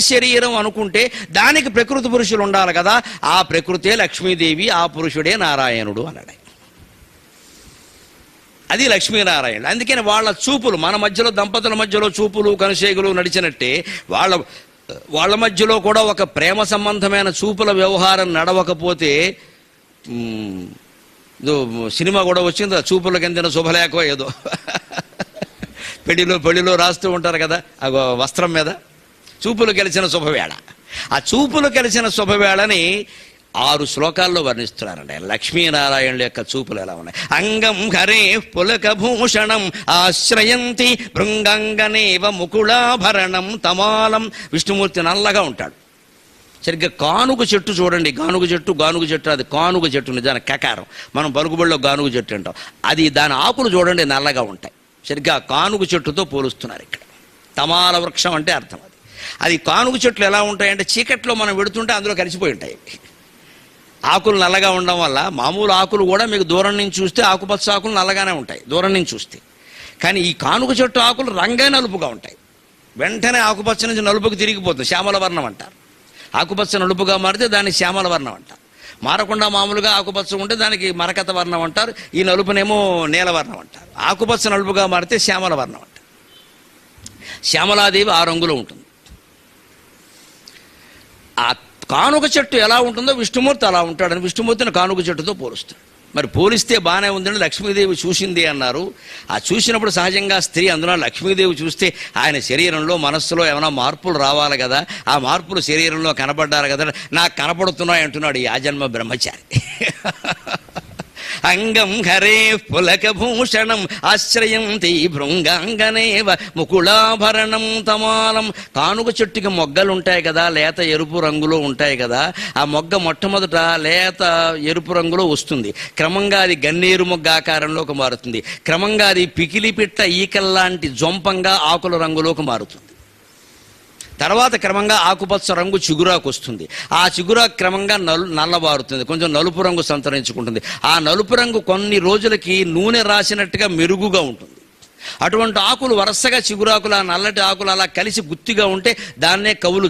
శరీరం అనుకుంటే దానికి ప్రకృతి పురుషులు ఉండాలి కదా. ఆ ప్రకృతే లక్ష్మీదేవి, ఆ పురుషుడే నారాయణుడు అన్నాడు. అది లక్ష్మీనారాయణుడు. అందుకని వాళ్ళ చూపులు మన మధ్యలో, దంపతుల మధ్యలో చూపులు కనుసేగులు నడిచినట్టే వాళ్ళ మధ్యలో కూడా ఒక ప్రేమ సంబంధమైన చూపుల వ్యవహారం నడవకపోతే, సినిమా కూడా వచ్చింది చూపుల కింద శుభలేఖో ఏదో పెళ్లిలో రాస్తూ ఉంటారు కదా ఆ వస్త్రం మీద, చూపులు కలిసిన శుభవేళ. ఆ చూపులు కలిసిన శుభవేళని 6 శ్లోకాల్లో వర్ణిస్తున్నారండి. లక్ష్మీనారాయణుల యొక్క చూపులు ఎలా ఉన్నాయి. అంగం హరే పులకభూషణం ఆశ్రయంతి భృంగంగనేవ ముకుళాభరణం తమాలం. విష్ణుమూర్తి నల్లగా ఉంటాడు. సరిగ్గా కానుగ చెట్టు చూడండి, గానుగ చెట్టు అది కానుగ చెట్టు, నిజానికి కకారం, మనం పలుకుబడిలో గానుగ చెట్టు అంటాం. అది దాని ఆకులు చూడండి నల్లగా ఉంటాయి. సరిగ్గా కానుగ చెట్టుతో పోలుస్తున్నారు ఇక్కడ. తమాల వృక్షం అంటే అర్థం అది. అది కానుగ చెట్లు ఎలా ఉంటాయంటే చీకట్లో మనం వెడుతుంటే అందులో కలిసిపోయి ఉంటాయి. ఆకులు నల్లగా ఉండడం వల్ల మామూలు ఆకులు కూడా మీకు దూరం నుంచి చూస్తే ఆకుపచ్చ ఆకులు నల్లగానే ఉంటాయి దూరం నుంచి చూస్తే. కానీ ఈ కానుగ చెట్టు ఆకులు రంగే నలుపుగా ఉంటాయి. వెంటనే ఆకుపచ్చ నుంచి నలుపుకి తిరిగిపోతుంది. శ్యామల వర్ణం అంటారు. ఆకుపచ్చ నలుపుగా మారితే దాన్ని శ్యామల వర్ణం అంటారు. మారకుండా మామూలుగా ఆకుపచ్చ ఉంటే దానికి మరకత వర్ణం అంటారు. ఈ నలుపునేమో నీలవర్ణం అంటారు. ఆకుపచ్చ నలుపుగా మారితే శ్యామల వర్ణం అంటారు. శ్యామలాదేవి 6 రంగులో ఉంటుంది. ఆ కానుక చెట్టు ఎలా ఉంటుందో విష్ణుమూర్తి అలా ఉంటాడని విష్ణుమూర్తిని కానుక చెట్టుతో పోలుస్తాడు. మరి పోలిస్తే బాగానే ఉందని లక్ష్మీదేవి చూసింది అన్నారు. ఆ చూసినప్పుడు సహజంగా స్త్రీ, అందులో లక్ష్మీదేవి చూస్తే ఆయన శరీరంలో మనస్సులో ఏమైనా మార్పులు రావాలి కదా. ఆ మార్పులు శరీరంలో కనపడ్డారు కదా. నాకు కనపడుతున్నాయి అంటున్నాడు ఈ ఆజన్మ బ్రహ్మచారి. అంగం హరే పులకభూషణం ఆశ్రయంతి భృంగాంగనేవ ముకుళాభరణం తమాలం. కానుక చెట్టుకి మొగ్గలు ఉంటాయి కదా, లేత ఎరుపు రంగులో ఉంటాయి కదా. ఆ మొగ్గ మొట్టమొదట లేత ఎరుపు రంగులో వస్తుంది. క్రమంగా అది గన్నేరు మొగ్గ ఆకారంలోకి మారుతుంది. క్రమంగా అది పికిలి పిట్ట ఈకల్లాంటి జొంపంగా ఆకుల రంగులోకి మారుతుంది. తర్వాత క్రమంగా ఆకుపచ్చ రంగు చిగురాకు వస్తుంది. ఆ చిగురాకు క్రమంగా నల్లబారుతుంది, కొంచెం నలుపు రంగు సంతరించుకుంటుంది. ఆ నలుపు రంగు కొన్ని రోజులకి నూనె రాసినట్టుగా మెరుగుగా ఉంటుంది. అటువంటి ఆకులు వరుసగా చిగురాకులు, ఆ నల్లటి ఆకులు అలా కలిసి గుత్తిగా ఉంటే దాన్నే కవులు